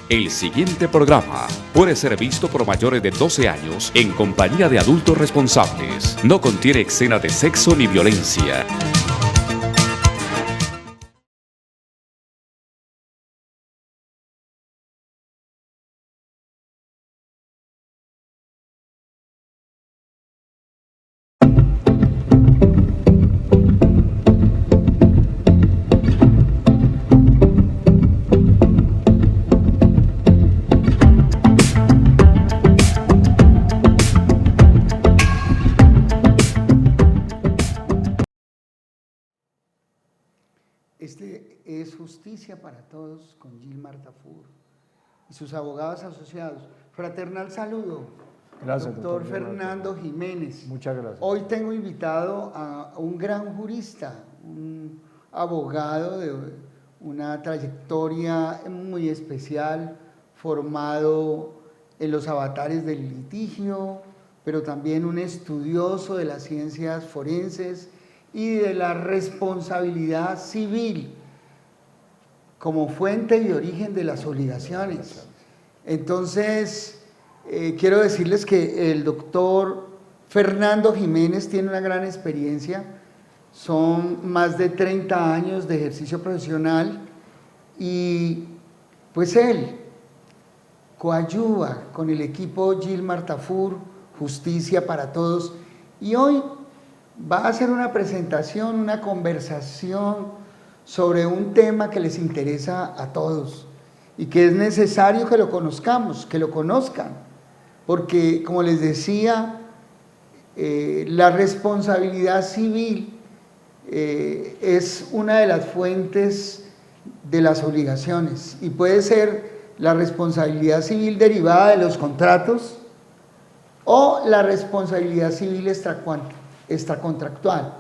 El siguiente programa puede ser visto por mayores de 12 años en compañía de adultos responsables. No contiene escena de sexo ni violencia. Este es Justicia para Todos con Gilmar Tafur y sus abogados asociados. Fraternal saludo. Gracias, doctor Fernando Jiménez. Muchas gracias. Hoy tengo invitado a un gran jurista, un abogado de una trayectoria muy especial, formado en los avatares del litigio, pero también un estudioso de las ciencias forenses y de la responsabilidad civil como fuente y origen de las obligaciones. Entonces, quiero decirles que el doctor Fernando Jiménez tiene una gran experiencia, son más de 30 años de ejercicio profesional y pues él coadyuva con el equipo Gilmar Tafur, Justicia para Todos, y hoy va a hacer una presentación, una conversación sobre un tema que les interesa a todos y que es necesario que lo conozcamos, que lo conozcan, porque como les decía, la responsabilidad civil es una de las fuentes de las obligaciones y puede ser la responsabilidad civil derivada de los contratos o la responsabilidad civil extracontractual.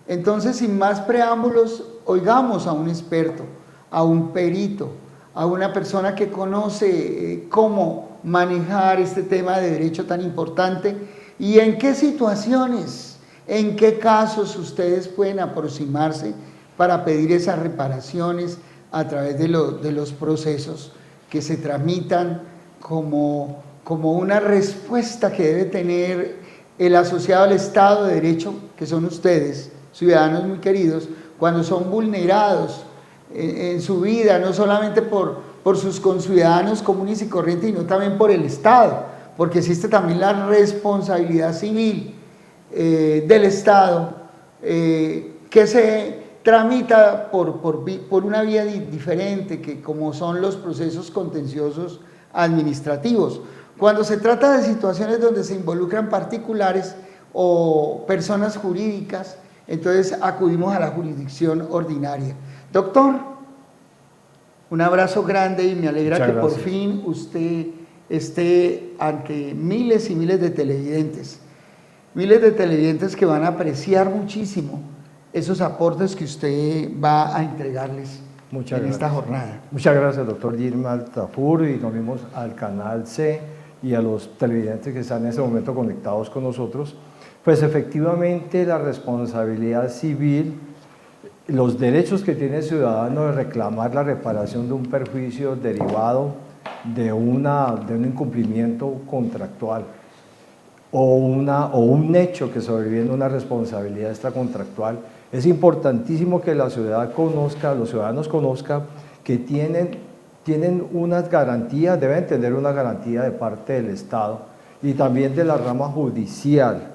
Entonces, sin más preámbulos, oigamos a un experto, a un perito, a una persona que conoce cómo manejar este tema de derecho tan importante y en qué situaciones, en qué casos ustedes pueden aproximarse para pedir esas reparaciones a través de los procesos que se tramitan como una respuesta que debe tener el asociado al Estado de Derecho, que son ustedes, ciudadanos muy queridos, cuando son vulnerados en su vida, no solamente por sus conciudadanos comunes y corrientes, sino también por el Estado, porque existe también la responsabilidad civil del Estado, que se tramita por una vía diferente, que como son los procesos contenciosos administrativos. Cuando se trata de situaciones donde se involucran particulares o personas jurídicas, entonces acudimos a la jurisdicción ordinaria. Doctor, un abrazo grande y me alegra que por fin usted esté ante miles y miles de televidentes que van a apreciar muchísimo esos aportes que usted va a entregarles en esta jornada. Muchas gracias, doctor Gilmar Tafur, y nos vimos al Canal C y a los televidentes que están en este momento conectados con nosotros. Pues efectivamente la responsabilidad civil, los derechos que tiene el ciudadano de reclamar la reparación de un perjuicio derivado de un incumplimiento contractual o un hecho que sobreviene a una responsabilidad extracontractual, es importantísimo que la ciudad conozca, los ciudadanos conozcan que tienen unas garantías, deben tener una garantía de parte del Estado y también de la rama judicial,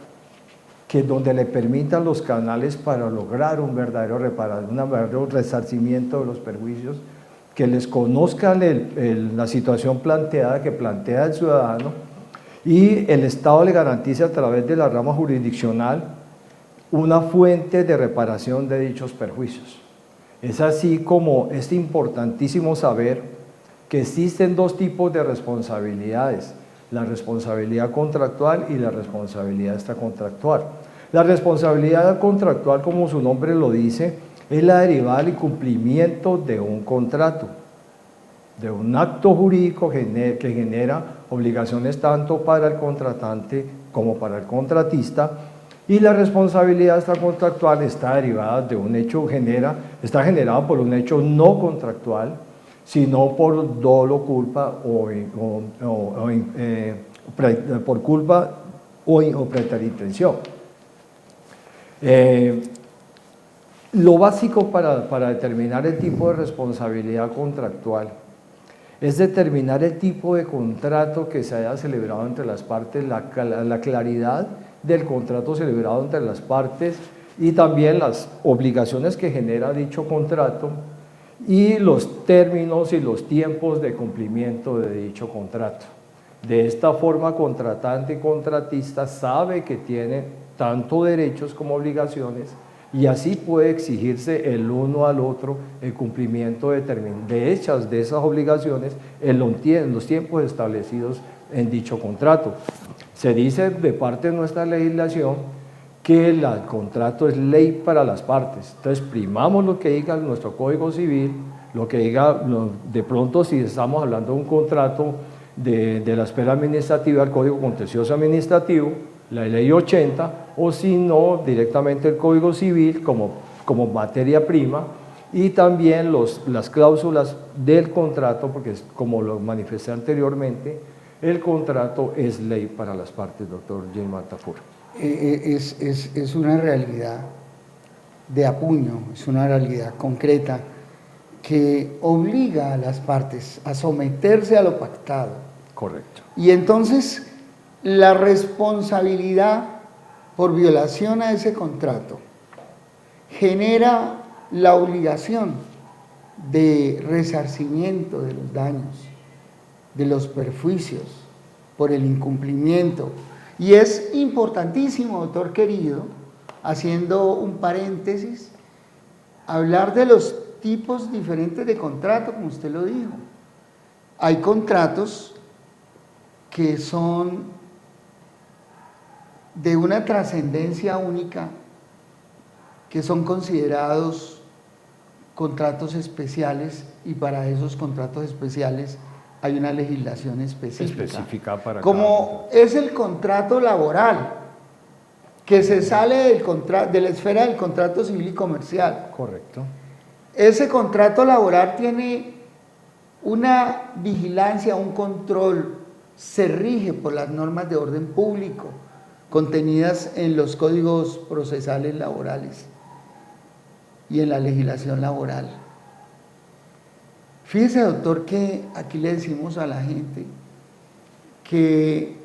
que donde le permitan los canales para lograr un verdadero resarcimiento de los perjuicios, que les conozcan la situación planteada, que plantea el ciudadano, y el Estado le garantice a través de la rama jurisdiccional una fuente de reparación de dichos perjuicios. Es así como es importantísimo saber que existen dos tipos de responsabilidades, la responsabilidad contractual y la responsabilidad extracontractual. La responsabilidad contractual, como su nombre lo dice, es la derivada del incumplimiento de un contrato, de un acto jurídico que genera obligaciones tanto para el contratante como para el contratista, y la responsabilidad extracontractual está derivada de un hecho, está generado por un hecho no contractual, sino por dolo, culpa por culpa o preterintención. Lo básico para determinar el tipo de responsabilidad contractual es determinar el tipo de contrato que se haya celebrado entre las partes, la claridad del contrato celebrado entre las partes y también las obligaciones que genera dicho contrato y los términos y los tiempos de cumplimiento de dicho contrato. De esta forma, contratante y contratista sabe que tiene tanto derechos como obligaciones y así puede exigirse el uno al otro el cumplimiento de esas obligaciones en los tiempos establecidos en dicho contrato. Se dice de parte de nuestra legislación que el contrato es ley para las partes. Entonces, primamos lo que diga nuestro Código Civil, lo que diga, de pronto si estamos hablando de un contrato de la esfera administrativa, el Código Contencioso Administrativo, la Ley 80, o si no, directamente el Código Civil como materia prima, y también las cláusulas del contrato, porque como lo manifesté anteriormente, el contrato es ley para las partes, doctor Gilmar Tafur. Es una realidad de apuño, es una realidad concreta que obliga a las partes a someterse a lo pactado. Correcto. Y entonces la responsabilidad por violación a ese contrato genera la obligación de resarcimiento de los daños, de los perjuicios por el incumplimiento. Y es importantísimo, doctor querido, haciendo un paréntesis, hablar de los tipos diferentes de contrato, como usted lo dijo. Hay contratos que son de una trascendencia única, que son considerados contratos especiales, y para esos contratos especiales hay una legislación específica para como es el contrato laboral, que se sale de la esfera del contrato civil y comercial. Correcto. Ese contrato laboral tiene una vigilancia, un control, se rige por las normas de orden público contenidas en los códigos procesales laborales y en la legislación laboral. Fíjese, doctor, que aquí le decimos a la gente que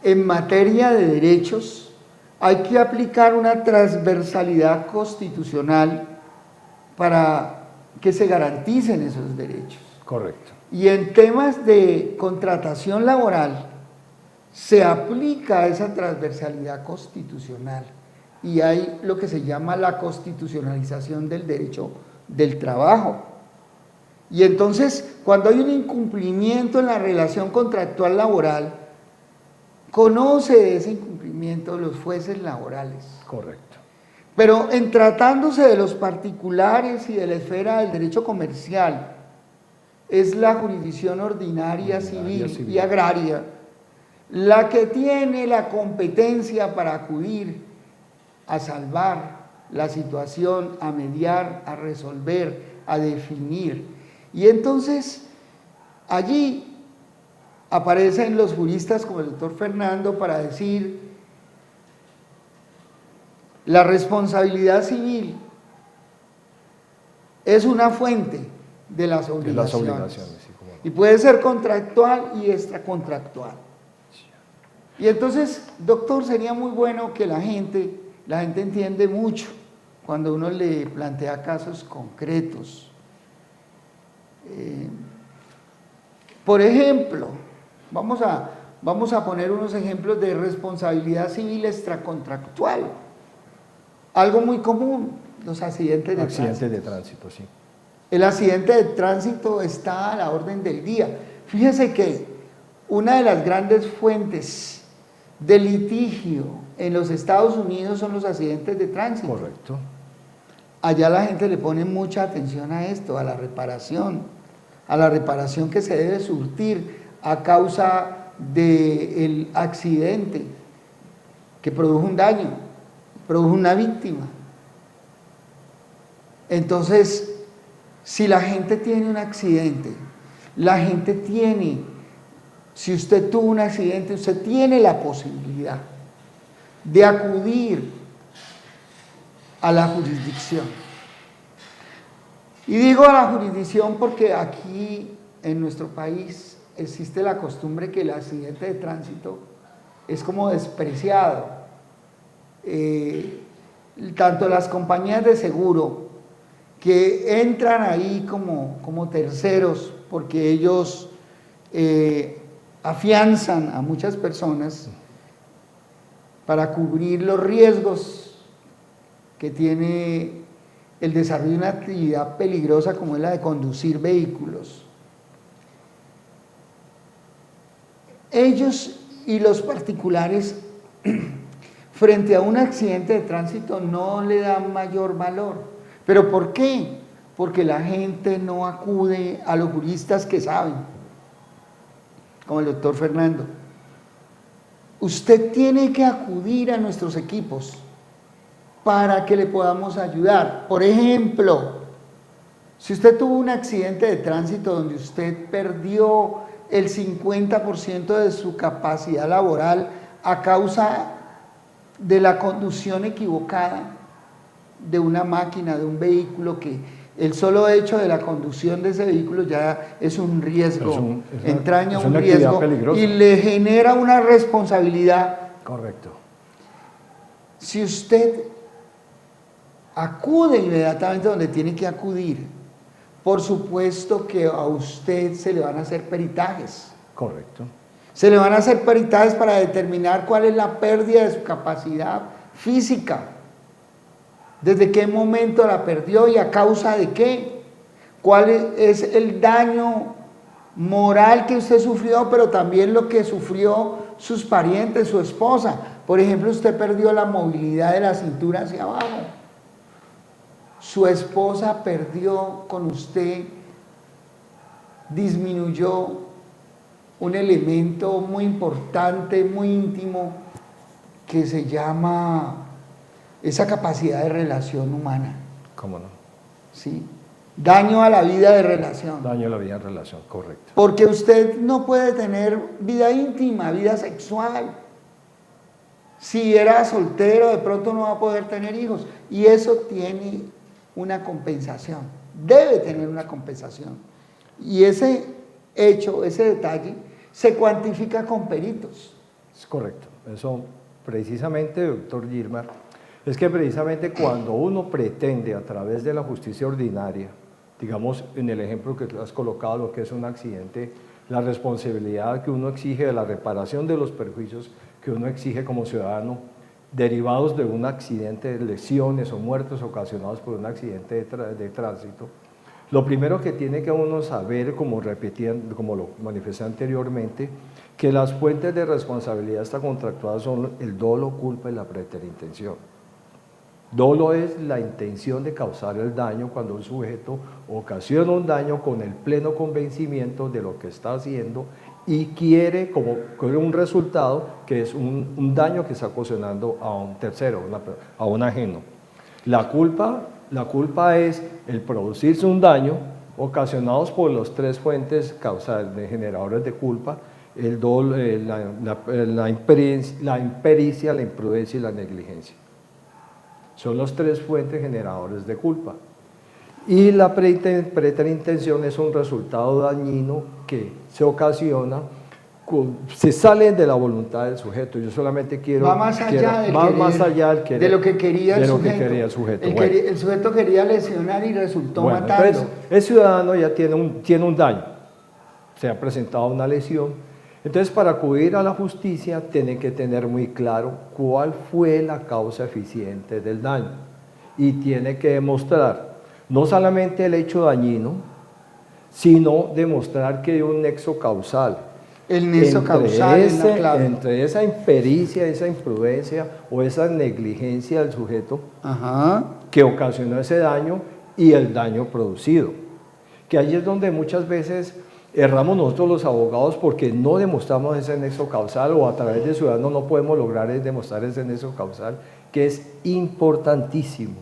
en materia de derechos hay que aplicar una transversalidad constitucional para que se garanticen esos derechos. Correcto. Y en temas de contratación laboral se aplica esa transversalidad constitucional y hay lo que se llama la constitucionalización del derecho del trabajo. Y entonces, cuando hay un incumplimiento en la relación contractual laboral, conoce de ese incumplimiento los jueces laborales. Correcto. Pero en tratándose de los particulares y de la esfera del derecho comercial, es la jurisdicción ordinaria civil y agraria la que tiene la competencia para acudir a salvar la situación, a mediar, a resolver, a definir. Y entonces allí aparecen los juristas como el doctor Fernando para decir: la responsabilidad civil es una fuente de las obligaciones. Sí, como... Y puede ser contractual y extracontractual. Y entonces, doctor, sería muy bueno que la gente entiende mucho cuando uno le plantea casos concretos. Por ejemplo, vamos a poner unos ejemplos de responsabilidad civil extracontractual. Algo muy común, los accidentes de tránsito. Accidentes de tránsito, sí. El accidente de tránsito está a la orden del día. Fíjese que una de las grandes fuentes de litigio en los Estados Unidos son los accidentes de tránsito. Correcto. Allá la gente le pone mucha atención a esto, a la reparación que se debe surtir a causa del accidente que produjo un daño, produjo una víctima. Entonces, Si la gente tiene un accidente, la gente tiene, si usted tuvo un accidente, usted tiene la posibilidad de acudir a la jurisdicción. Y digo a la jurisdicción porque aquí en nuestro país existe la costumbre que el accidente de tránsito es como despreciado. Tanto las compañías de seguro que entran ahí como terceros porque ellos afianzan a muchas personas para cubrir los riesgos que tiene el desarrollo de una actividad peligrosa como es la de conducir vehículos. Ellos y los particulares frente a un accidente de tránsito no le dan mayor valor. ¿Pero por qué? Porque la gente no acude a los juristas que saben, como el doctor Fernando. Usted tiene que acudir a nuestros equipos para que le podamos ayudar. Por ejemplo, si usted tuvo un accidente de tránsito donde usted perdió el 50% de su capacidad laboral a causa de la conducción equivocada de una máquina, de un vehículo, que el solo hecho de la conducción de ese vehículo ya es un riesgo, entraña un riesgo y le genera una responsabilidad. Correcto. Si usted acude inmediatamente donde tiene que acudir, por supuesto que a usted se le van a hacer peritajes. Correcto. Se le van a hacer peritajes para determinar cuál es la pérdida de su capacidad física, desde qué momento la perdió y a causa de qué, cuál es el daño moral que usted sufrió, pero también lo que sufrió sus parientes, su esposa. Por ejemplo, usted perdió la movilidad de la cintura hacia abajo. Su esposa perdió con usted, disminuyó un elemento muy importante, muy íntimo, que se llama esa capacidad de relación humana. ¿Cómo no? ¿Sí? Daño a la vida de relación. Daño a la vida en relación, correcto. Porque usted no puede tener vida íntima, vida sexual. Si era soltero, de pronto no va a poder tener hijos. Y eso tiene una compensación, debe tener una compensación. Y ese hecho, ese detalle, se cuantifica con peritos. Es correcto. Eso precisamente, doctor Gilmar, es que precisamente cuando uno pretende a través de la justicia ordinaria, digamos en el ejemplo que has colocado, lo que es un accidente, la responsabilidad que uno exige de la reparación de los perjuicios que uno exige como ciudadano, derivados de un accidente, lesiones o muertes ocasionados por un accidente de tránsito, lo primero que tiene que uno saber, como lo manifesté anteriormente, que las fuentes de responsabilidad extracontractual son el dolo, culpa y la preterintención. Dolo es la intención de causar el daño cuando un sujeto ocasiona un daño con el pleno convencimiento de lo que está haciendo y quiere como un resultado que es un daño que está ocasionando a un tercero, a un ajeno. La culpa es el producirse un daño ocasionados por las tres fuentes causales de generadores de culpa: el dolo, la impericia, la imprudencia y la negligencia. Son los tres fuentes generadores de culpa. Y la preterintención es un resultado dañino que se ocasiona, se sale de la voluntad del sujeto. Yo solamente quiero... Va más allá del querer, de lo que quería el sujeto. El sujeto quería lesionar y resultó matando. Entonces, el ciudadano ya tiene un daño, se ha presentado una lesión. Entonces, para acudir a la justicia, tiene que tener muy claro cuál fue la causa eficiente del daño. Y tiene que demostrar no solamente el hecho dañino, sino demostrar que hay un nexo causal. El nexo causal es la clave. Entre esa impericia, esa imprudencia o esa negligencia del sujeto que ocasionó ese daño y el daño producido. Que ahí es donde muchas veces erramos nosotros los abogados porque no demostramos ese nexo causal, o a través de ciudadanos no podemos lograr demostrar ese nexo causal, que es importantísimo.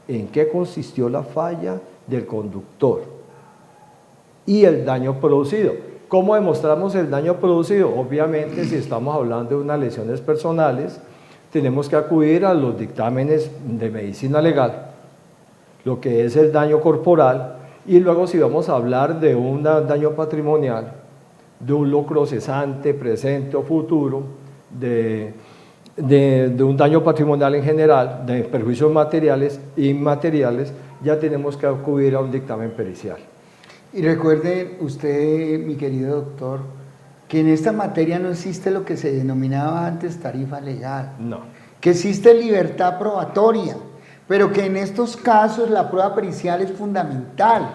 ¿En qué consistió la falla del conductor y el daño producido. ¿Cómo demostramos el daño producido? Obviamente, si estamos hablando de unas lesiones personales, tenemos que acudir a los dictámenes de medicina legal, lo que es el daño corporal, y luego si vamos a hablar de un daño patrimonial, de un lucro cesante, presente o futuro, de un daño patrimonial en general, de perjuicios materiales e inmateriales, ya tenemos que acudir a un dictamen pericial. Y recuerde usted, mi querido doctor, que en esta materia no existe lo que se denominaba antes tarifa legal. No. Que existe libertad probatoria, pero que en estos casos la prueba pericial es fundamental.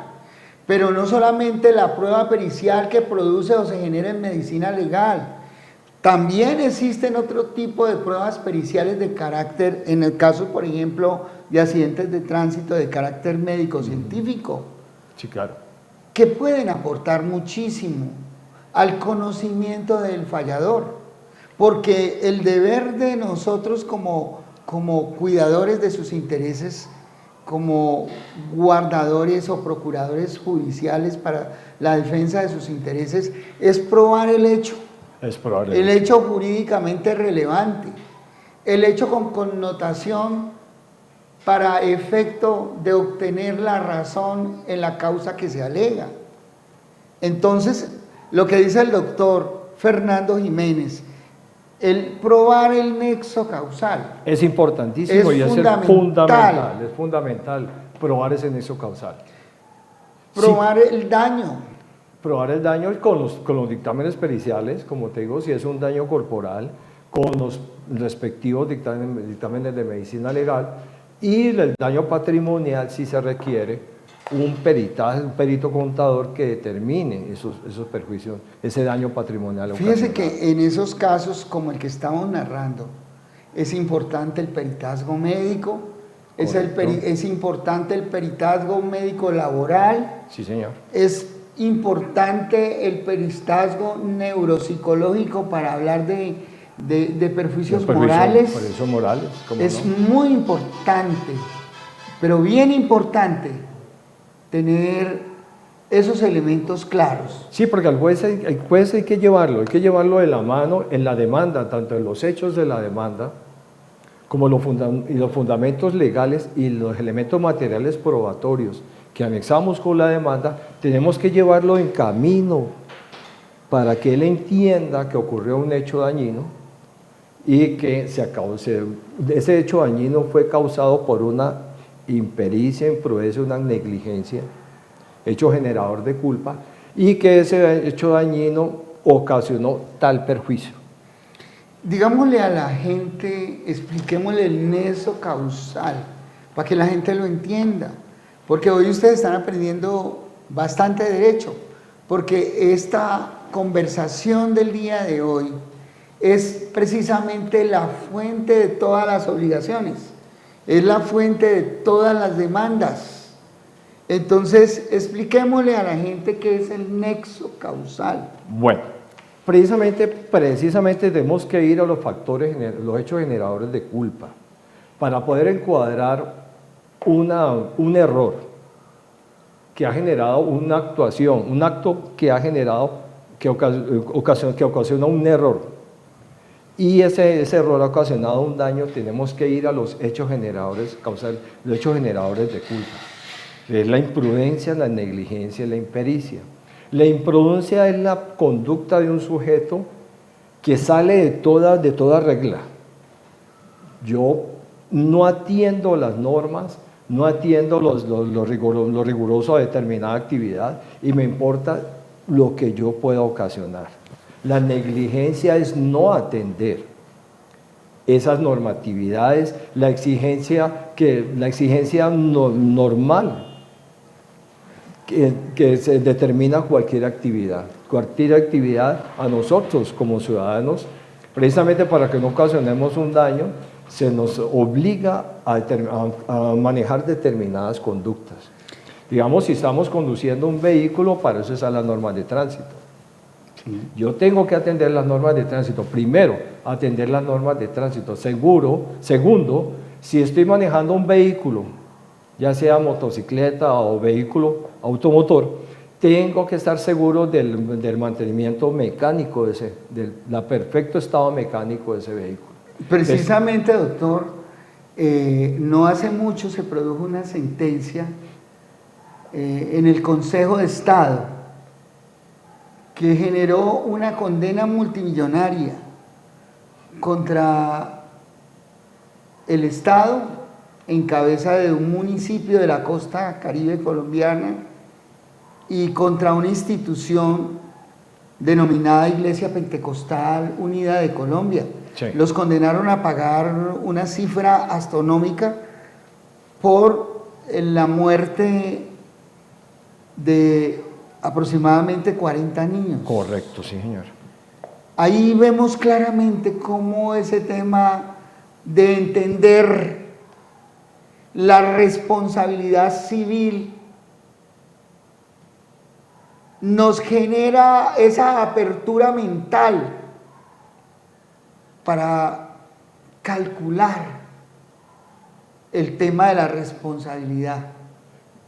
Pero no solamente la prueba pericial que produce o se genera en medicina legal, también existen otro tipo de pruebas periciales de carácter, en el caso, por ejemplo, de accidentes de tránsito de carácter médico-científico. Sí, claro. Que pueden aportar muchísimo al conocimiento del fallador, porque el deber de nosotros como cuidadores de sus intereses, como guardadores o procuradores judiciales para la defensa de sus intereses, es probar el hecho, el hecho jurídicamente relevante, el hecho con connotación para efecto de obtener la razón en la causa que se alega. Entonces, lo que dice el doctor Fernando Jiménez, el probar el nexo causal es importantísimo y es fundamental probar ese nexo causal. Probar el daño. Probar el daño con los dictámenes periciales, como te digo, si es un daño corporal, con los respectivos dictámenes de medicina legal, y el daño patrimonial si se requiere un peritaje, un perito contador que determine esos perjuicios, ese daño patrimonial. Fíjese que en esos casos como el que estamos narrando, es importante el peritazgo médico, es importante el peritazgo médico laboral, sí, señor. Es importante el peritazgo neuropsicológico para hablar de perjuicios morales. Perjuicios morales, es muy importante, pero bien importante, tener esos elementos claros. Sí, porque al juez hay que llevarlo de la mano en la demanda, tanto en los hechos de la demanda, como los fundamentos legales y los elementos materiales probatorios que anexamos con la demanda, tenemos que llevarlo en camino para que él entienda que ocurrió un hecho dañino y que ese hecho dañino fue causado por una impericia, imprudencia, una negligencia, hecho generador de culpa, y que ese hecho dañino ocasionó tal perjuicio. Digámosle a la gente, expliquémosle el nexo causal, para que la gente lo entienda, porque hoy ustedes están aprendiendo bastante derecho, porque esta conversación del día de hoy es precisamente la fuente de todas las obligaciones, es la fuente de todas las demandas. Entonces, expliquémosle a la gente qué es el nexo causal. Bueno, precisamente tenemos que ir a los factores, los hechos generadores de culpa, para poder encuadrar un error que ha generado una actuación, un acto que ha generado, que ocasiona un error. Y ese error ha ocasionado un daño, tenemos que ir a los hechos generadores causales, los hechos generadores de culpa. Es la imprudencia, la negligencia, la impericia. La imprudencia es la conducta de un sujeto que sale de toda regla. Yo no atiendo las normas, no atiendo lo riguroso a determinada actividad y me importa lo que yo pueda ocasionar. La negligencia es no atender esas normatividades, la exigencia normal que se determina cualquier actividad a nosotros como ciudadanos, precisamente para que no ocasionemos un daño, se nos obliga a manejar determinadas conductas. Digamos, si estamos conduciendo un vehículo, para eso están las normas de tránsito. Sí. Yo tengo que atender las normas de tránsito. Primero, atender las normas de tránsito. Segundo, si estoy manejando un vehículo ya sea motocicleta o vehículo automotor, tengo que estar seguro del mantenimiento mecánico del perfecto estado mecánico de ese vehículo. Precisamente, doctor, no hace mucho se produjo una sentencia en el Consejo de Estado que generó una condena multimillonaria contra el Estado en cabeza de un municipio de la costa caribe colombiana y contra una institución denominada Iglesia Pentecostal Unida de Colombia. Sí. Los condenaron a pagar una cifra astronómica por la muerte de aproximadamente 40 niños. Correcto, sí, señor. Ahí vemos claramente cómo ese tema de entender la responsabilidad civil nos genera esa apertura mental para calcular el tema de la responsabilidad.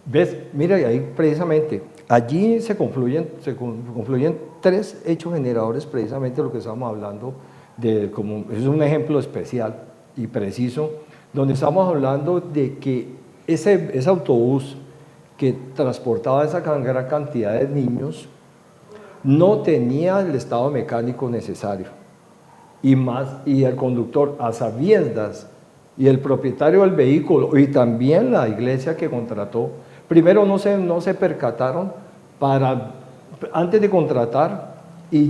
¿Ves? Mira, y ahí precisamente, allí se confluyen tres hechos generadores precisamente de lo que estamos hablando, es un ejemplo especial y preciso, donde estamos hablando de que ese autobús que transportaba esa gran cantidad de niños no tenía el estado mecánico necesario, y el conductor a sabiendas, y el propietario del vehículo y también la iglesia que contrató, primero no se percataron antes de contratar y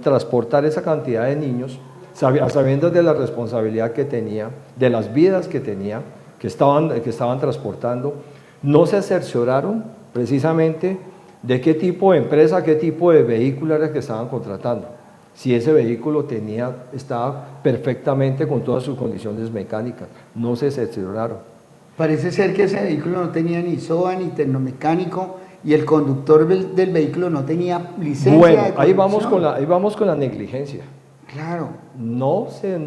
transportar esa cantidad de niños, a sabiendas de la responsabilidad que tenía, de las vidas que tenía, que estaban transportando, no se cercioraron precisamente de qué tipo de empresa, qué tipo de vehículo era que estaban contratando. Si ese vehículo estaba perfectamente con todas sus condiciones mecánicas, no se cercioraron. Parece ser que ese vehículo no tenía ni SOA ni tecnomecánico y el conductor del vehículo no tenía licencia de conducción. Ahí vamos con la negligencia. Claro. No se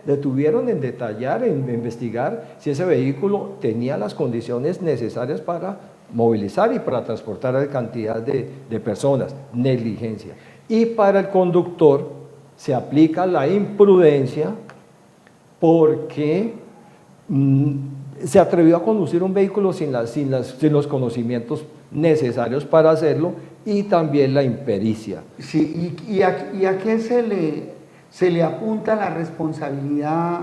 detuvieron en detallar, en investigar si ese vehículo tenía las condiciones necesarias para movilizar y para transportar a cantidad de personas. Negligencia. Y para el conductor se aplica la imprudencia porque se atrevió a conducir un vehículo sin los conocimientos necesarios para hacerlo, y también la impericia. Sí, ¿y a qué se le apunta la responsabilidad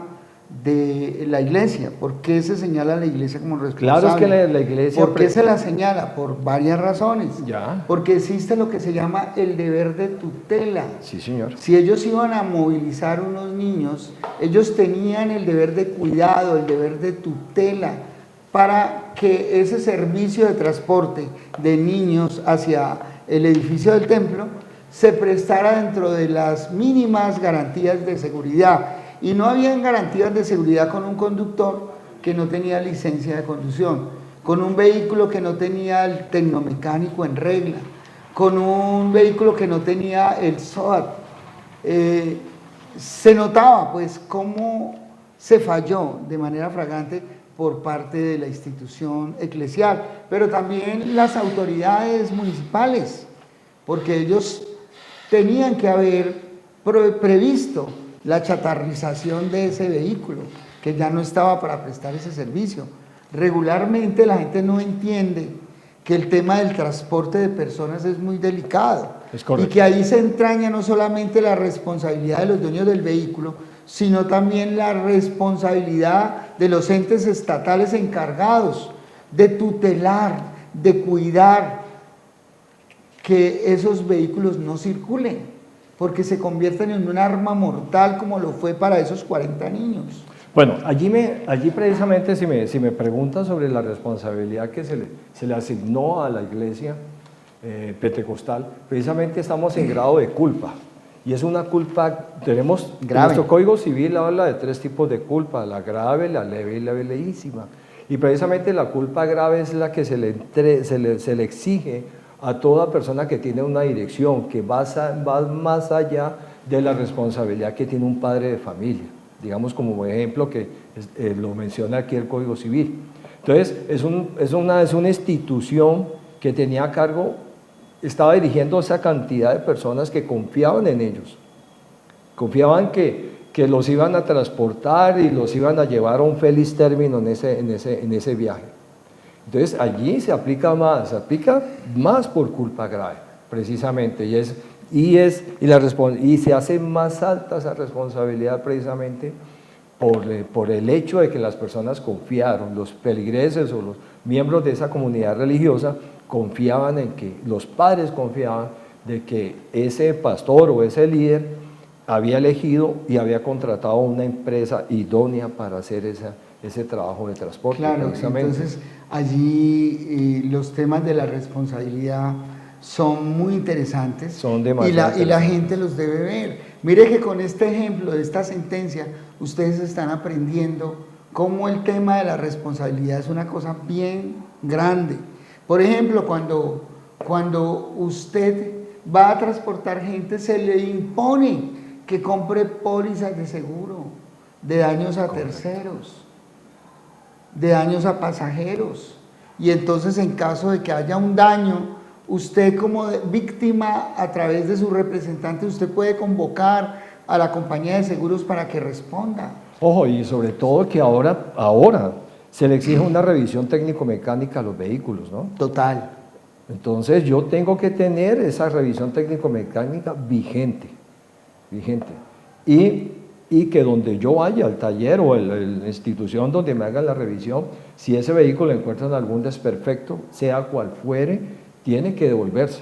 de la iglesia? ¿Por qué se señala a la iglesia como responsable? Claro, es que la iglesia... ¿Por qué se la señala? Por varias razones. Ya. Porque existe lo que se llama el deber de tutela. Sí, señor. Si ellos iban a movilizar unos niños, ellos tenían el deber de cuidado, el deber de tutela, para que ese servicio de transporte de niños hacia el edificio del templo se prestara dentro de las mínimas garantías de seguridad. Y no habían garantías de seguridad con un conductor que no tenía licencia de conducción, con un vehículo que no tenía el tecnomecánico en regla, con un vehículo que no tenía el SOAT. Se notaba pues cómo se falló de manera flagrante por parte de la institución eclesial, pero también las autoridades municipales, porque ellos tenían que haber previsto la chatarrización de ese vehículo, que ya no estaba para prestar ese servicio. Regularmente la gente no entiende que el tema del transporte de personas es muy delicado, y que ahí se entraña no solamente la responsabilidad de los dueños del vehículo, sino también la responsabilidad de los entes estatales encargados de tutelar, de cuidar que esos vehículos no circulen, porque se convierten en un arma mortal como lo fue para esos 40 niños. Bueno, allí precisamente si me preguntan sobre la responsabilidad que se le asignó a la iglesia pentecostal, precisamente estamos en grado de culpa. Y es una culpa, grave. Nuestro Código Civil habla de tres tipos de culpa: la grave, la leve y la levísima. Y precisamente la culpa grave es la que se le exige a toda persona que tiene una dirección, que va más allá de la responsabilidad que tiene un padre de familia. Digamos como ejemplo que lo menciona aquí el Código Civil. Entonces, es una institución que tenía a cargo, estaba dirigiendo a esa cantidad de personas que confiaban en ellos, confiaban que los iban a transportar y los iban a llevar a un feliz término en ese viaje. Entonces, allí se aplica más por culpa grave, precisamente, y se hace más alta esa responsabilidad precisamente por el hecho de que las personas confiaron, los feligreses o los miembros de esa comunidad religiosa confiaban en que, los padres confiaban de que ese pastor o ese líder había elegido y había contratado una empresa idónea para hacer ese trabajo de transporte. Claro, entonces allí los temas de la responsabilidad son muy interesantes, son demasiado y la gente los debe ver. Mire que con este ejemplo de esta sentencia, ustedes están aprendiendo cómo el tema de la responsabilidad es una cosa bien grande. Por ejemplo, cuando usted va a transportar gente, se le impone que compre pólizas de seguro, de daños a terceros, de daños a pasajeros. Y entonces, en caso de que haya un daño, usted como víctima, a través de su representante, usted puede convocar a la compañía de seguros para que responda. Ojo, y sobre todo que ahora se le exige una revisión técnico-mecánica a los vehículos, ¿no? Total. Entonces yo tengo que tener esa revisión técnico-mecánica vigente. Y que donde yo vaya, al taller o la institución donde me hagan la revisión, si ese vehículo encuentran algún desperfecto, sea cual fuere, tiene que devolverse.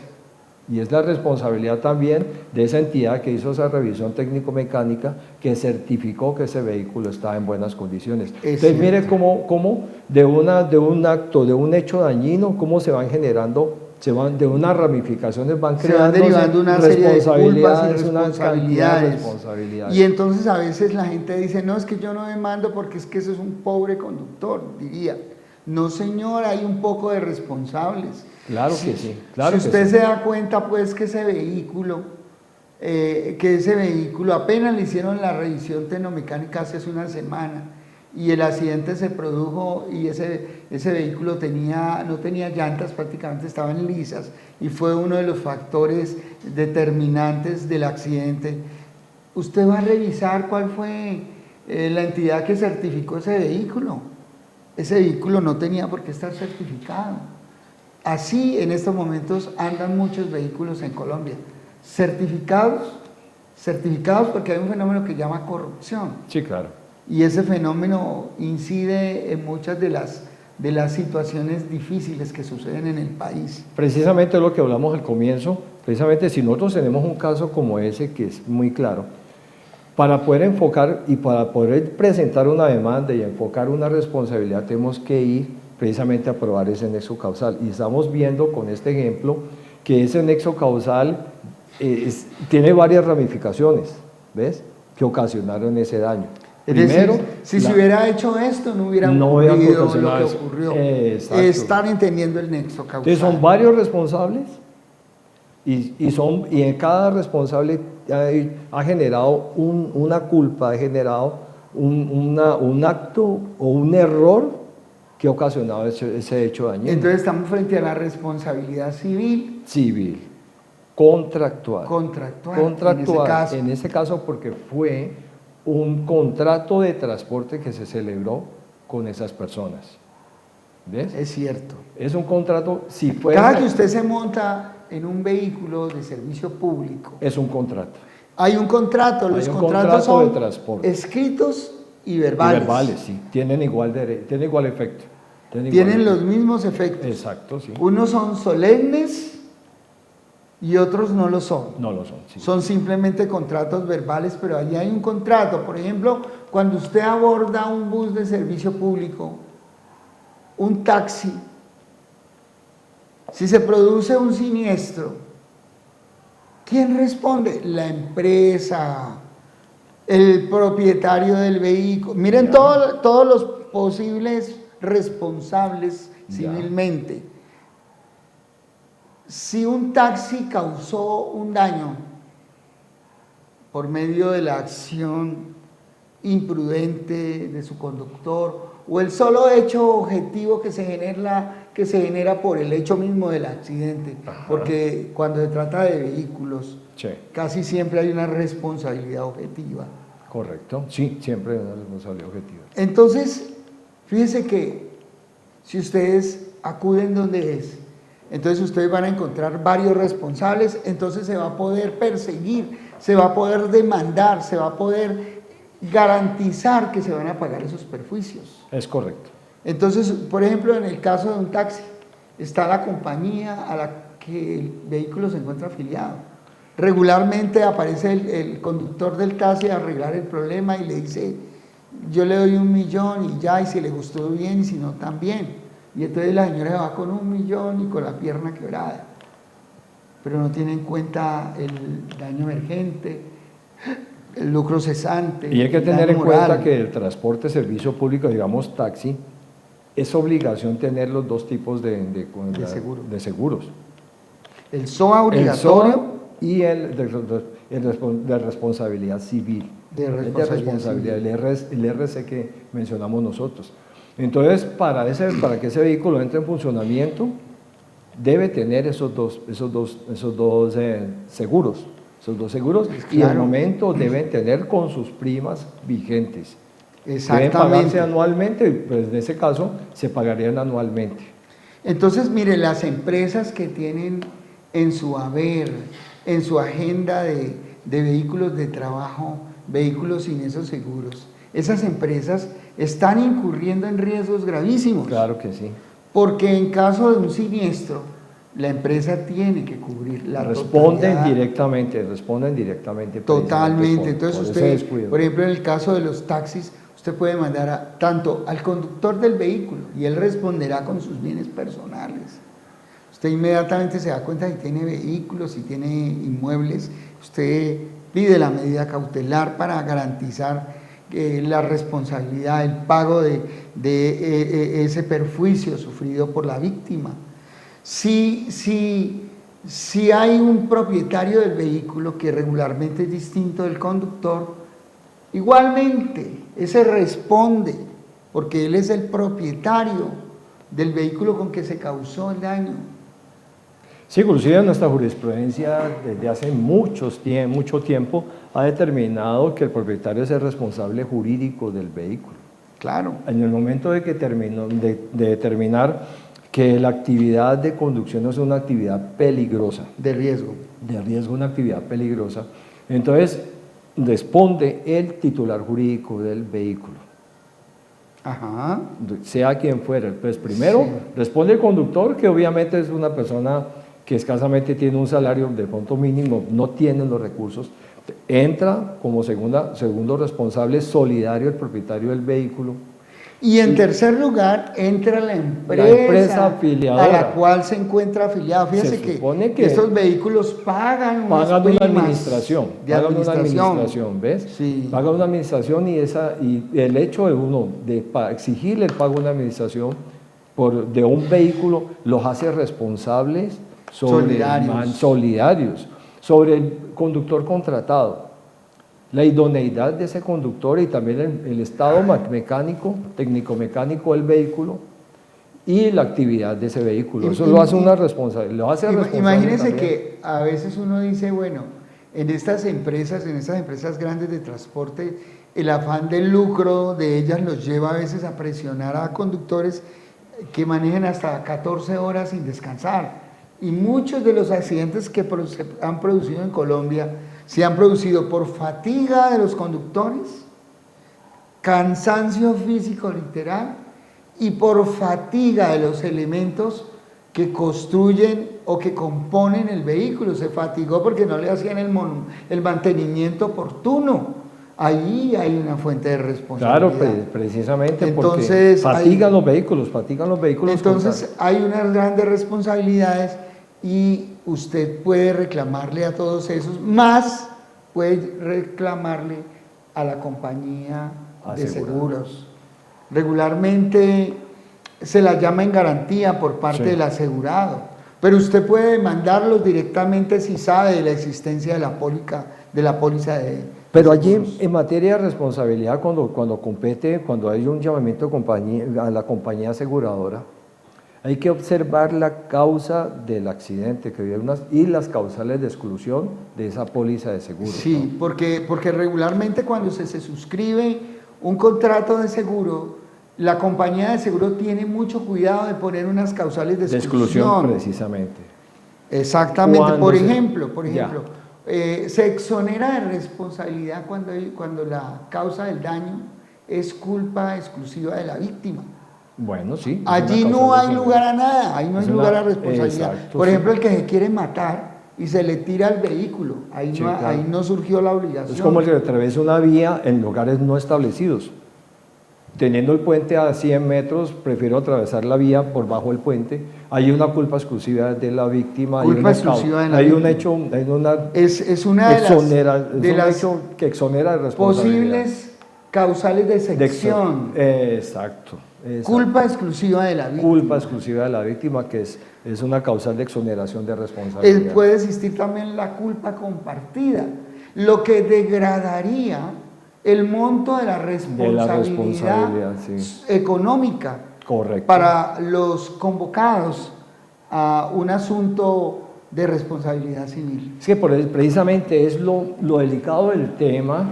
Y es la responsabilidad también de esa entidad que hizo esa revisión técnico-mecánica, que certificó que ese vehículo estaba en buenas condiciones. Entonces mire cómo de un acto, de un hecho dañino, cómo se van generando, de unas ramificaciones van creando, se van derivando una serie de culpas y responsabilidades. Responsabilidades. Y entonces a veces la gente dice, no, es que yo no demando porque es que eso es un pobre conductor, diría. No, señor, hay un poco de responsables. Claro que sí, claro. Si usted se da cuenta, pues, que ese vehículo apenas le hicieron la revisión tecnomecánica hace una semana, y el accidente se produjo y ese vehículo no tenía llantas, prácticamente estaban lisas, y fue uno de los factores determinantes del accidente. Usted va a revisar cuál fue la entidad que certificó ese vehículo. Ese vehículo no tenía por qué estar certificado. Así en estos momentos andan muchos vehículos en Colombia, certificados porque hay un fenómeno que se llama corrupción. Sí, claro. Y ese fenómeno incide en muchas de las situaciones difíciles que suceden en el país. Precisamente lo que hablamos al comienzo, precisamente si nosotros tenemos un caso como ese que es muy claro, para poder enfocar y para poder presentar una demanda y enfocar una responsabilidad, tenemos que ir precisamente a probar ese nexo causal. Y estamos viendo con este ejemplo que ese nexo causal tiene varias ramificaciones, ¿ves?, que ocasionaron ese daño. Primero, si se hubiera hecho esto, no hubiera ocurrido lo que ocurrió. Están entendiendo el nexo causal. Entonces son varios responsables y en cada responsable ha generado una culpa, ha generado un acto o un error que ha ocasionado ese hecho dañino. Entonces estamos frente a la responsabilidad civil. Civil, contractual. Contractual, en ese caso porque fue un contrato de transporte que se celebró con esas personas. ¿Ves? Es cierto. Es un contrato, si fuera... Cada que usted se monta en un vehículo de servicio público, es un contrato. Hay un contrato, los contratos son de transporte, escritos y verbales. Y verbales, sí, tienen igual efecto. Tienen los mismos efectos. Exacto, sí. Unos son solemnes y otros no lo son. No lo son, sí. Son simplemente contratos verbales, pero allí hay un contrato. Por ejemplo, cuando usted aborda un bus de servicio público, un taxi, si se produce un siniestro, ¿quién responde? La empresa, el propietario del vehículo. Miren todos los posibles responsables civilmente. Si un taxi causó un daño por medio de la acción imprudente de su conductor o el solo hecho objetivo que se genera por el hecho mismo del accidente. Ajá. Porque cuando se trata de vehículos, sí, casi siempre hay una responsabilidad objetiva. Correcto, sí, siempre hay una responsabilidad objetiva. Entonces, fíjense que si ustedes acuden donde es, entonces ustedes van a encontrar varios responsables, entonces se va a poder perseguir, se va a poder demandar, se va a poder garantizar que se van a pagar esos perjuicios. Es correcto. Entonces, por ejemplo, en el caso de un taxi, está la compañía a la que el vehículo se encuentra afiliado. Regularmente aparece el conductor del taxi a arreglar el problema y le dice, yo le doy 1 millón y ya, y si le gustó bien y si no también. Y entonces la señora se va con 1 millón y con la pierna quebrada, pero no tiene en cuenta el daño emergente, el lucro cesante. Y hay que tener en cuenta que el transporte servicio público, digamos taxi, es obligación tener los dos tipos de seguros. El SOA obligatorio. El SOA y el de responsabilidad civil. De responsabilidad, el RC que mencionamos nosotros. Entonces, para que ese vehículo entre en funcionamiento, debe tener esos dos seguros. Esos dos seguros, claro. Y al momento deben tener con sus primas vigentes. Exactamente. Deben pagarse anualmente, pues en ese caso se pagarían anualmente. Entonces, mire, las empresas que tienen en su haber, en su agenda de vehículos de trabajo, vehículos sin esos seguros, esas empresas están incurriendo en riesgos gravísimos. Claro que sí. Porque en caso de un siniestro, la empresa tiene que cubrir la responden directamente. Totalmente. Entonces usted, por ejemplo, en el caso de los taxis, usted puede mandar tanto al conductor del vehículo y él responderá con sus bienes personales. Usted inmediatamente se da cuenta si tiene vehículos, si tiene inmuebles, usted pide la medida cautelar para garantizar la responsabilidad, el pago de ese perjuicio sufrido por la víctima. Si hay un propietario del vehículo que regularmente es distinto del conductor, igualmente ese responde porque él es el propietario del vehículo con que se causó el daño. Sí, inclusive nuestra jurisprudencia desde hace mucho tiempo ha determinado que el propietario es el responsable jurídico del vehículo. Claro. En el momento de determinar que la actividad de conducción es una actividad peligrosa. De riesgo, una actividad peligrosa. Entonces, responde el titular jurídico del vehículo. Ajá. Sea quien fuera. Pues primero, sí, responde el conductor, que obviamente es una persona que escasamente tiene un salario de pronto mínimo, no tiene los recursos. Entra como segundo responsable solidario el propietario del vehículo. Y en tercer lugar entra la empresa afiliadora a la cual se encuentra afiliado. Fíjese que estos vehículos pagan una administración. ¿Ves? Sí. Pagan una administración y el hecho de uno de exigirle el pago de una administración de un vehículo los hace responsables solidarios sobre el conductor contratado. La idoneidad de ese conductor y también el estado técnico-mecánico del vehículo y la actividad de ese vehículo. Eso lo hace una responsabilidad. Imagínense que a veces uno dice, bueno, en estas empresas grandes de transporte, el afán del lucro de ellas los lleva a veces a presionar a conductores que manejen hasta 14 horas sin descansar. Y muchos de los accidentes que se han producido en Colombia se han producido por fatiga de los conductores, cansancio físico literal y por fatiga de los elementos que construyen o que componen el vehículo. Se fatigó porque no le hacían el mantenimiento oportuno. Ahí hay una fuente de responsabilidad. Claro, precisamente. Entonces, porque fatigan los vehículos. Entonces hay unas grandes responsabilidades y usted puede reclamarle a todos esos, más puede reclamarle a la compañía de seguros. Regularmente se la llama en garantía por parte del asegurado, pero usted puede demandarlos directamente si sabe de la existencia de la póliza Pero allí, seguros. en materia de responsabilidad, cuando hay un llamamiento a la compañía aseguradora, hay que observar la causa del accidente y las causales de exclusión de esa póliza de seguro. Sí, ¿no? porque regularmente cuando se suscribe un contrato de seguro, la compañía de seguro tiene mucho cuidado de poner unas causales de exclusión. Precisamente. Exactamente. Por Ya. ejemplo, se exonera de responsabilidad cuando la causa del daño es culpa exclusiva de la víctima. Bueno, sí. Allí no hay lugar a nada, ahí no hay lugar a responsabilidad. Exacto, Por sí. ejemplo, el que se quiere matar y se le tira al vehículo, ahí, Sí, no, claro. ahí no surgió la obligación. Es como el que atraviesa una vía en lugares no establecidos. Teniendo el puente a 100 metros, prefiero atravesar la vía por bajo el puente. Hay una culpa exclusiva de la víctima. Culpa exclusiva de la hay un víctima. hecho, hay una Es una de las hecho que exonera de responsabilidad. posibles causales de sección. Exacto. Culpa exclusiva de la víctima. Culpa exclusiva de la víctima, que es una causal de exoneración de responsabilidad. Puede existir también la culpa compartida, lo que degradaría el monto de la responsabilidad, sí. económica. Correcto. Para los convocados a un asunto de responsabilidad civil. Es que precisamente es lo delicado del tema,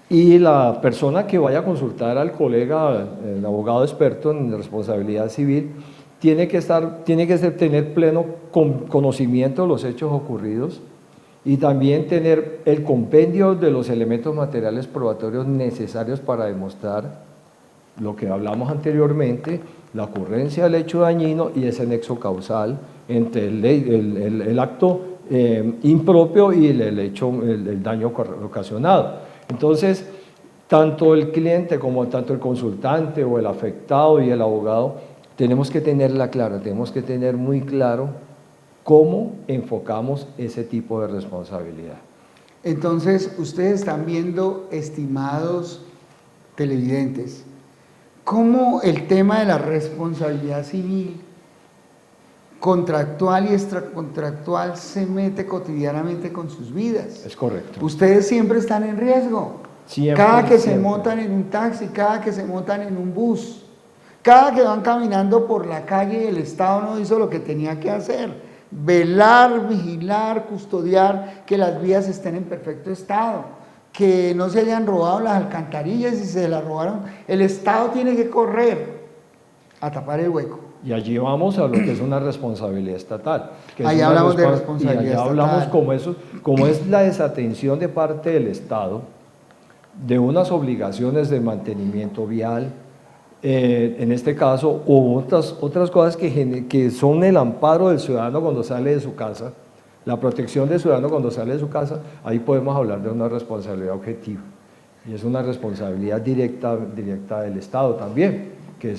y la persona que vaya a consultar al colega, el abogado experto en responsabilidad civil, tiene que tener pleno conocimiento de los hechos ocurridos y también tener el compendio de los elementos materiales probatorios necesarios para demostrar lo que hablamos anteriormente, la ocurrencia del hecho dañino y ese nexo causal entre el acto impropio y el daño ocasionado. Entonces, tanto el cliente como tanto el consultante o el afectado y el abogado tenemos que tenerla clara, tenemos que tener muy claro cómo enfocamos ese tipo de responsabilidad. Entonces, ustedes están viendo, estimados televidentes, cómo el tema de la responsabilidad civil contractual y extracontractual se mete cotidianamente con sus vidas. Es correcto. Ustedes siempre están en riesgo. Siempre, cada que siempre. se montan en un taxi, cada que se montan en un bus, cada que van caminando por la calle, el Estado no hizo lo que tenía que hacer: velar, vigilar, custodiar que las vías estén en perfecto estado, que no se hayan robado las alcantarillas. Y si se las robaron, el Estado tiene que correr a tapar el hueco. Y allí vamos a lo que es una responsabilidad estatal. Ahí hablamos de responsabilidad y allá estatal. hablamos como es la desatención de parte del Estado de unas obligaciones de mantenimiento vial, en este caso, o otras cosas que son el amparo del ciudadano cuando sale de su casa, la protección del ciudadano cuando sale de su casa. Ahí podemos hablar de una responsabilidad objetiva. Y es una responsabilidad directa del Estado también, que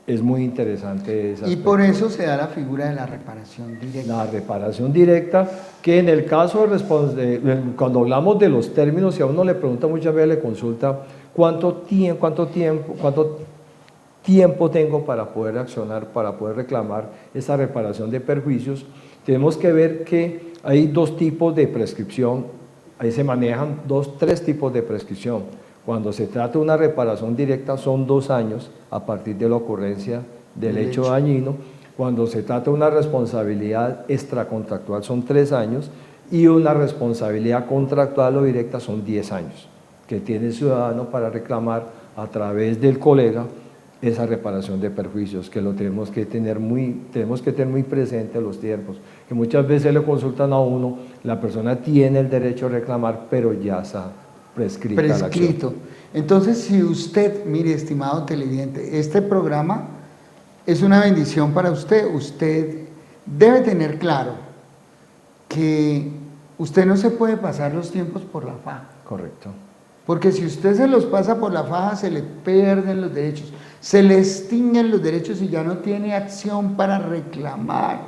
es muy interesante ese Y aspecto. por eso se da la figura de la reparación directa. La reparación directa, que en el caso cuando hablamos de los términos, si a uno le pregunta, muchas veces le consulta cuánto tiempo tengo para poder accionar, para poder reclamar esa reparación de perjuicios, tenemos que ver que hay dos tipos de prescripción. Ahí se manejan tres tipos de prescripción. Cuando se trata de una reparación directa son 2 años a partir de la ocurrencia del hecho dañino. Cuando se trata de una responsabilidad extracontractual son 3 años, y una responsabilidad contractual o directa son 10 años, que tiene el ciudadano para reclamar a través del colega esa reparación de perjuicios, que lo tenemos que tener muy presente los tiempos, que muchas veces le consultan a uno, la persona tiene el derecho a reclamar, pero ya está prescrita la acción. Entonces, si usted, mire, estimado televidente, este programa es una bendición para usted. Usted debe tener claro que usted no se puede pasar los tiempos por la faja. Correcto. Porque si usted se los pasa por la faja, se le pierden los derechos, se le extinguen los derechos y ya no tiene acción para reclamar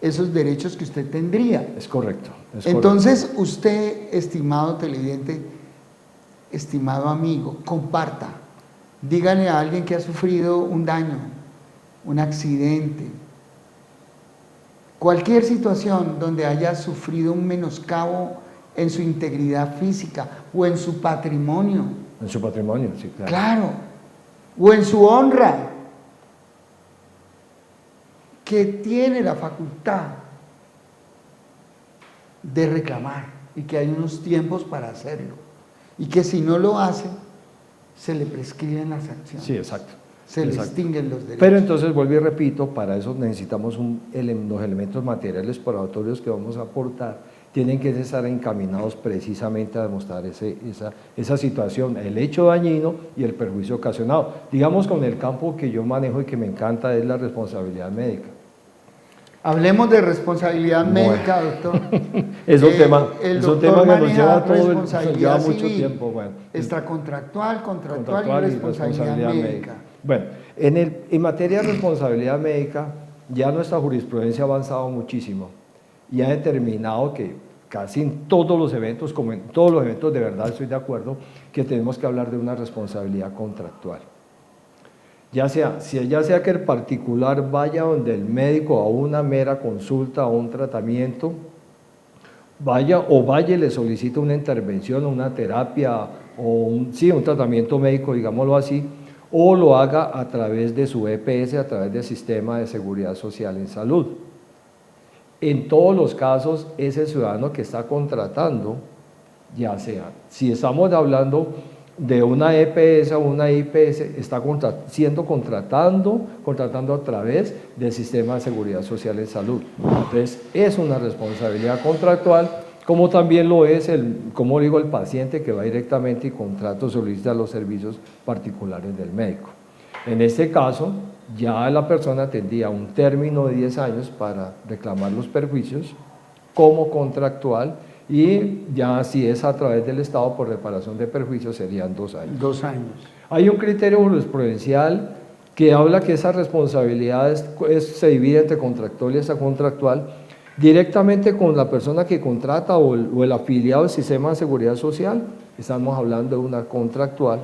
esos derechos que usted tendría. Es correcto. Entonces, usted, estimado televidente, estimado amigo, comparta, dígale a alguien que ha sufrido un daño, un accidente, cualquier situación donde haya sufrido un menoscabo en su integridad física o en su patrimonio. En su patrimonio, sí, claro. Claro, o en su honra, que tiene la facultad de reclamar y que hay unos tiempos para hacerlo y que si no lo hace, se le prescriben las sanciones. Sí, exacto. Se le Exacto. extinguen los derechos. Pero entonces, vuelvo y repito, para eso necesitamos los elementos materiales probatorios que vamos a aportar, tienen que estar encaminados precisamente a demostrar esa situación, el hecho dañino y el perjuicio ocasionado. Digamos, con el campo que yo manejo y que me encanta es la responsabilidad médica. Hablemos de responsabilidad médica, doctor. Es un tema que nos lleva responsabilidad mucho civil, tiempo. Bueno, extracontractual, contractual y responsabilidad médica. Bueno, en materia de responsabilidad médica, ya nuestra jurisprudencia ha avanzado muchísimo y ha determinado que casi en todos los eventos, como en todos los eventos de verdad estoy de acuerdo, que tenemos que hablar de una responsabilidad contractual. Ya sea que el particular vaya donde el médico a una mera consulta o un tratamiento, vaya y le solicite una intervención, una terapia o un tratamiento médico, digámoslo así, o lo haga a través de su EPS, a través del Sistema de Seguridad Social en Salud. En todos los casos es el ciudadano que está contratando, ya sea, si estamos hablando de una EPS o una IPS, está contratando a través del Sistema de Seguridad Social en Salud. Entonces, es una responsabilidad contractual, como también lo es el paciente que va directamente y contrata o solicita los servicios particulares del médico. En este caso, ya la persona tendría un término de 10 años para reclamar los perjuicios como contractual, y ya si es a través del Estado por reparación de perjuicios serían 2 años. 2 años. Hay un criterio jurisprudencial que habla que esa responsabilidad se divide entre contractual y extracontractual directamente con la persona que contrata o el afiliado del Sistema de Seguridad Social, estamos hablando de una contractual,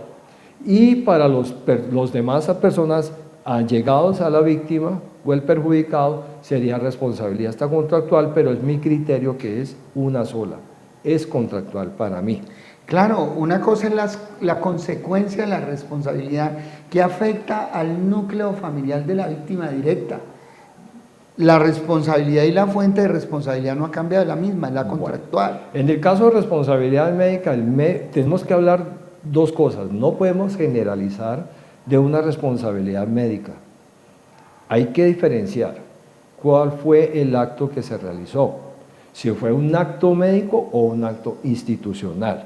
y para los demás personas allegados a la víctima o el perjudicado sería responsabilidad extracontractual, pero es mi criterio que es una sola, es contractual para mí. Claro, una cosa es la consecuencia de la responsabilidad que afecta al núcleo familiar de la víctima directa. La responsabilidad y la fuente de responsabilidad no ha cambiado, la misma, es la contractual. Bueno, en el caso de responsabilidad médica, tenemos que hablar 2 cosas. No podemos generalizar de una responsabilidad médica. Hay que diferenciar cuál fue el acto que se realizó, si fue un acto médico o un acto institucional.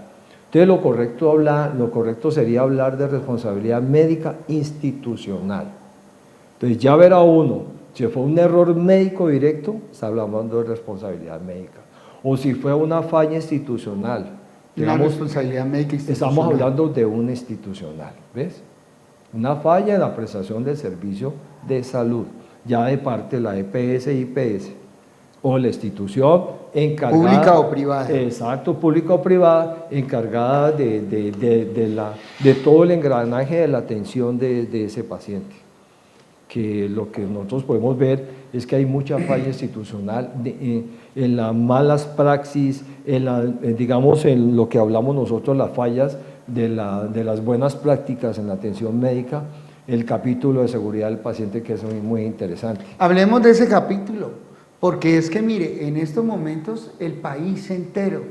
Entonces lo correcto sería hablar de responsabilidad médica institucional. Entonces ya verá uno, si fue un error médico directo, está hablando de responsabilidad médica. O si fue una falla institucional, digamos, responsabilidad médica institucional. Estamos hablando de una institucional, ¿ves? Una falla en la prestación del servicio de salud, ya de parte de la EPS, IPS, o la institución encargada. Pública o privada. Exacto, pública o privada, encargada de todo el engranaje de la atención de ese paciente. Que lo que nosotros podemos ver es que hay mucha falla institucional en las malas praxis, digamos en lo que hablamos nosotros, las fallas de las buenas prácticas en la atención médica, el capítulo de seguridad del paciente, que es muy interesante. Hablemos de ese capítulo, porque es que mire, en estos momentos el país entero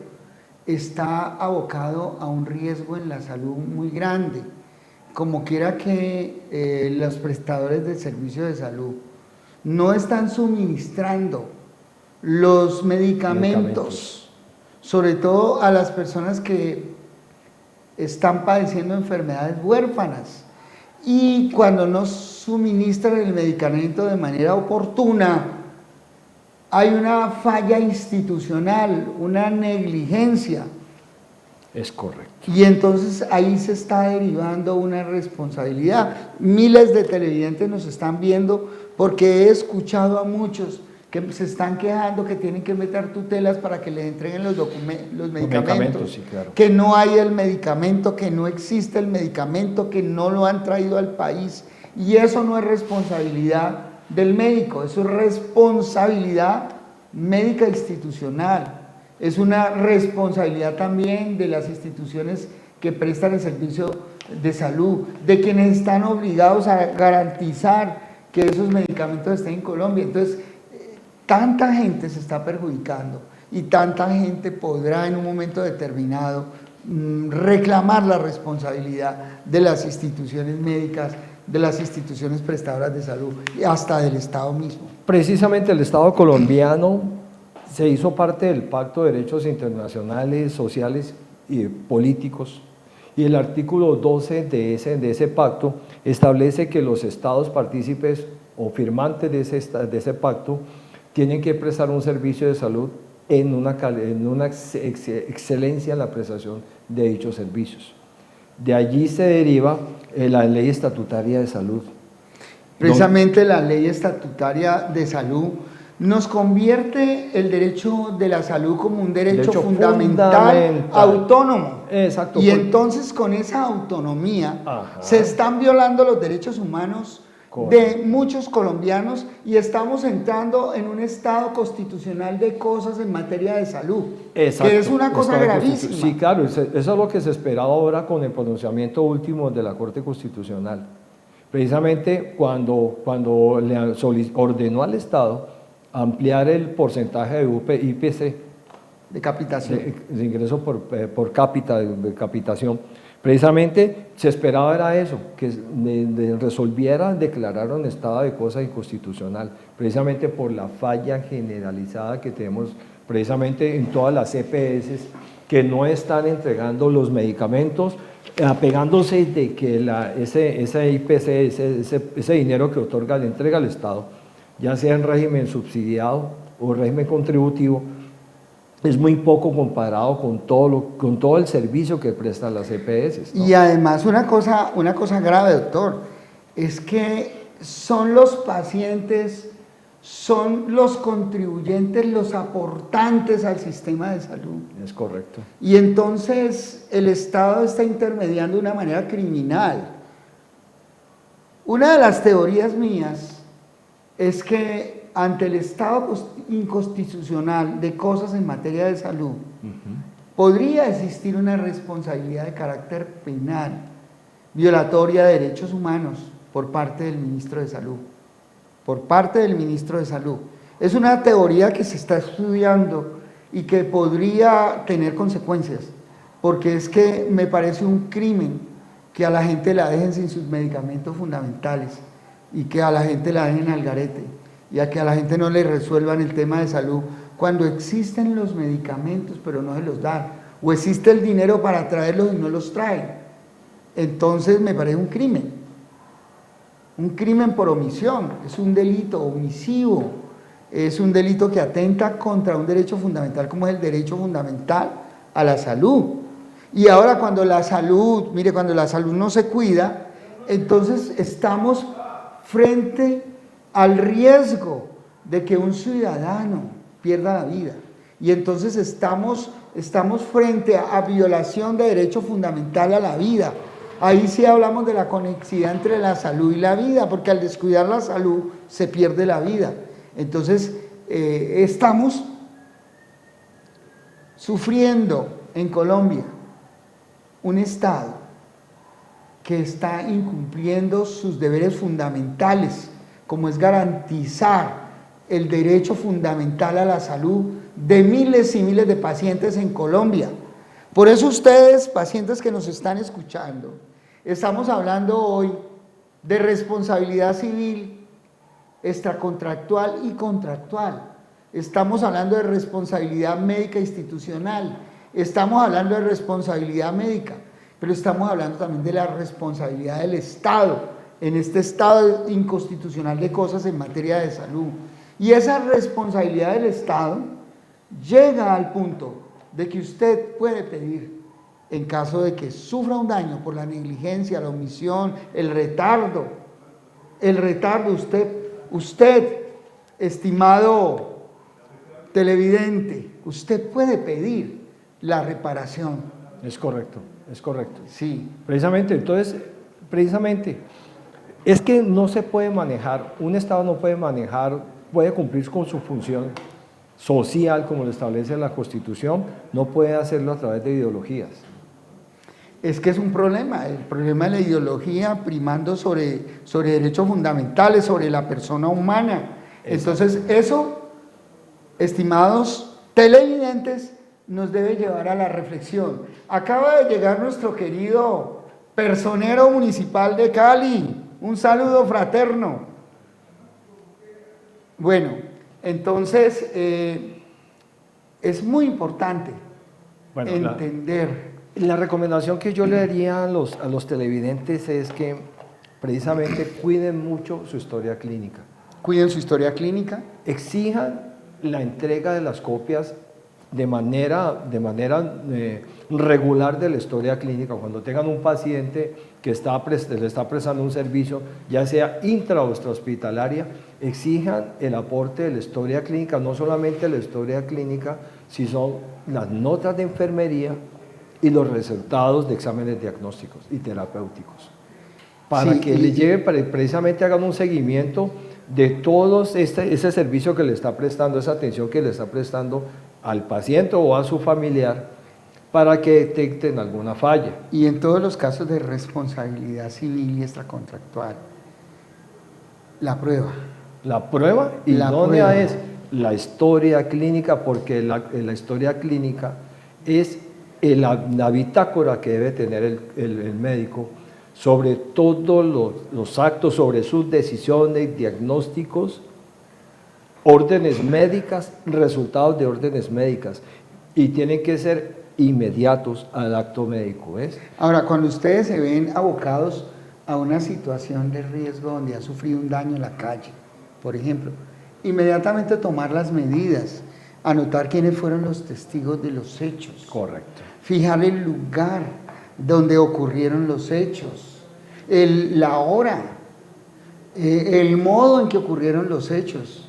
está abocado a un riesgo en la salud muy grande. Como quiera que los prestadores de servicios de salud no están suministrando los medicamentos, sobre todo a las personas que están padeciendo enfermedades huérfanas, y cuando no suministran el medicamento de manera oportuna, hay una falla institucional, una negligencia. Es correcto. Y entonces ahí se está derivando una responsabilidad. Miles de televidentes nos están viendo porque he escuchado a muchos que se están quejando que tienen que meter tutelas para que les entreguen los medicamentos, sí, claro. Que no hay el medicamento, que no existe el medicamento, que no lo han traído al país. Y eso no es responsabilidad del médico, eso es responsabilidad médica institucional. es una responsabilidad también de las instituciones que prestan el servicio de salud, de quienes están obligados a garantizar que esos medicamentos estén en Colombia. Entonces, tanta gente se está perjudicando y tanta gente podrá en un momento determinado reclamar la responsabilidad de las instituciones médicas, de las instituciones prestadoras de salud y hasta del Estado mismo. Precisamente el Estado colombiano se hizo parte del Pacto de Derechos Internacionales, Sociales y Políticos, y el artículo 12 de ese pacto establece que los estados partícipes o firmantes de ese pacto tienen que prestar un servicio de salud en una excelencia en la prestación de dichos servicios. De allí se deriva la Ley Estatutaria de Salud. Precisamente la Ley Estatutaria de Salud nos convierte el derecho de la salud como un derecho fundamental, autónomo. Exacto. Y entonces con esa autonomía se están violando los derechos humanos de muchos colombianos y estamos entrando en un estado constitucional de cosas en materia de salud, exacto, que es una cosa gravísima. Sí, claro, eso es lo que se esperaba ahora con el pronunciamiento último de la Corte Constitucional. Precisamente cuando le ordenó al Estado ampliar el porcentaje de IPC, de capitación, de ingreso por cápita, de capitación, precisamente se esperaba era eso, que resolviera, declarar un estado de cosa inconstitucional, precisamente por la falla generalizada que tenemos precisamente en todas las EPS que no están entregando los medicamentos, apegándose de que ese IPC, ese dinero que otorga, le entrega al Estado, ya sea en régimen subsidiado o régimen contributivo, es muy poco comparado con todo el servicio que prestan las EPS, ¿no? Y además una cosa grave, doctor, es que son los pacientes, son los contribuyentes, los aportantes al sistema de salud. Es correcto. Y entonces el Estado está intermediando de una manera criminal. Una de las teorías mías es que ante el estado inconstitucional de cosas en materia de salud, podría existir una responsabilidad de carácter penal, violatoria de derechos humanos por parte del ministro de Salud. Por parte del ministro de Salud. Es una teoría que se está estudiando y que podría tener consecuencias, porque es que me parece un crimen que a la gente la dejen sin sus medicamentos fundamentales, y que a la gente la dejen al garete, y a que a la gente no le resuelvan el tema de salud, cuando existen los medicamentos pero no se los dan, o existe el dinero para traerlos y no los traen. Entonces me parece un crimen por omisión, es un delito omisivo, es un delito que atenta contra un derecho fundamental como es el derecho fundamental a la salud. Y ahora cuando la salud no se cuida, entonces estamos frente al riesgo de que un ciudadano pierda la vida. Y entonces estamos frente a violación de derecho fundamental a la vida. Ahí sí hablamos de la conexidad entre la salud y la vida, porque al descuidar la salud se pierde la vida. Entonces estamos sufriendo en Colombia un Estado que está incumpliendo sus deberes fundamentales, como es garantizar el derecho fundamental a la salud de miles y miles de pacientes en Colombia. Por eso ustedes, pacientes que nos están escuchando, estamos hablando hoy de responsabilidad civil, extracontractual y contractual. Estamos hablando de responsabilidad médica institucional, estamos hablando de responsabilidad médica, pero estamos hablando también de la responsabilidad del Estado, en este estado inconstitucional de cosas en materia de salud. Y esa responsabilidad del Estado llega al punto de que usted puede pedir, en caso de que sufra un daño por la negligencia, la omisión, el retardo, usted, estimado televidente, usted puede pedir la reparación. Es correcto. Sí. Precisamente, es que no se puede manejar, un Estado no puede manejar, puede cumplir con su función social, como lo establece la Constitución, no puede hacerlo a través de ideologías. Es que es un problema, el problema de la ideología primando sobre derechos fundamentales, sobre la persona humana. Entonces eso, estimados televidentes, nos debe llevar a la reflexión. Acaba de llegar nuestro querido personero municipal de Cali, un saludo fraterno. Bueno, entonces es muy importante entender. La recomendación que yo le daría a los televidentes es que precisamente cuiden mucho su historia clínica. Cuiden su historia clínica. Exijan la entrega de las copias de manera regular de la historia clínica. Cuando tengan un paciente que le está prestando un servicio, ya sea intra o extrahospitalaria, exijan el aporte de la historia clínica, no solamente la historia clínica, sino las notas de enfermería y los resultados de exámenes diagnósticos y terapéuticos, para que le lleven, precisamente hagan un seguimiento de todo ese servicio que le está prestando, esa atención que le está prestando al paciente o a su familiar, para que detecten alguna falla. Y en todos los casos de responsabilidad civil y extracontractual, la prueba. La prueba idónea es la historia clínica, porque la historia clínica es la bitácora que debe tener el médico sobre todos los actos, sobre sus decisiones, diagnósticos, órdenes médicas, resultados de órdenes médicas, y tienen que ser inmediatos al acto médico, ¿ves? Ahora, cuando ustedes se ven abocados a una situación de riesgo donde ha sufrido un daño en la calle, por ejemplo, inmediatamente tomar las medidas, anotar quiénes fueron los testigos de los hechos. Correcto. Fijar el lugar donde ocurrieron los hechos, la hora, el modo en que ocurrieron los hechos,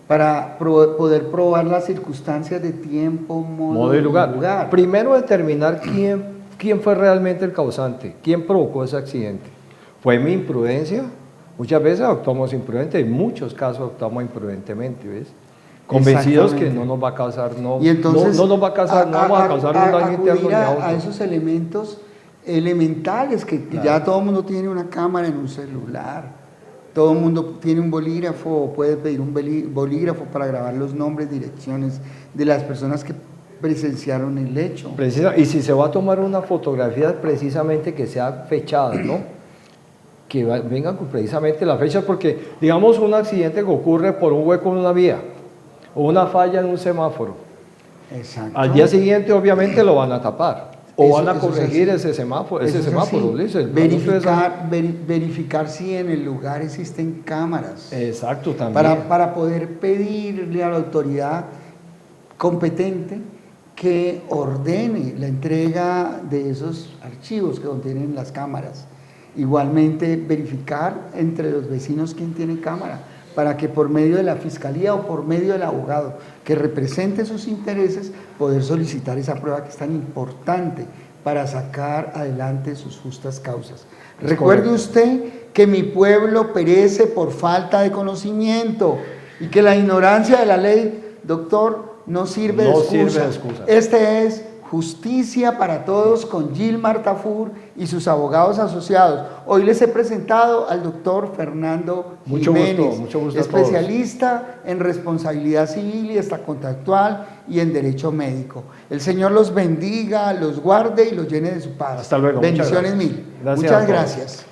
para poder probar las circunstancias de tiempo, modo y lugar. Primero determinar quién fue realmente el causante, quién provocó ese accidente. ¿Fue mi imprudencia? Muchas veces actuamos imprudente, en muchos casos actuamos imprudentemente, ¿ves? Convencidos que no nos va a causar, no vamos a causar un daño interno ni a otro. A esos elementos elementales que ya todo el mundo tiene una cámara en un celular, todo el mundo tiene un bolígrafo o puede pedir un bolígrafo para grabar los nombres, direcciones de las personas que presenciaron el hecho. Y si se va a tomar una fotografía, precisamente que sea fechada, ¿no? Que vengan con precisamente la fecha, porque digamos un accidente que ocurre por un hueco en una vía o una falla en un semáforo. Exacto. Al día siguiente obviamente lo van a tapar o van a corregir ese semáforo. Verificar si en el lugar existen cámaras. Exacto, también. Para poder pedirle a la autoridad competente que ordene la entrega de esos archivos que contienen las cámaras. Igualmente verificar entre los vecinos quién tiene cámara, para que por medio de la fiscalía o por medio del abogado que represente sus intereses, poder solicitar esa prueba que es tan importante para sacar adelante sus justas causas. Recuerde usted que mi pueblo perece por falta de conocimiento y que la ignorancia de la ley, doctor, no sirve de excusa. Este es Justicia para Todos con Gilmar Tafur y sus abogados asociados. Hoy les he presentado al doctor Fernando Jiménez, mucho gusto especialista en responsabilidad civil y extracontractual y en derecho médico. El Señor los bendiga, los guarde y los llene de su paz. Hasta luego. Bendiciones mil. Muchas gracias.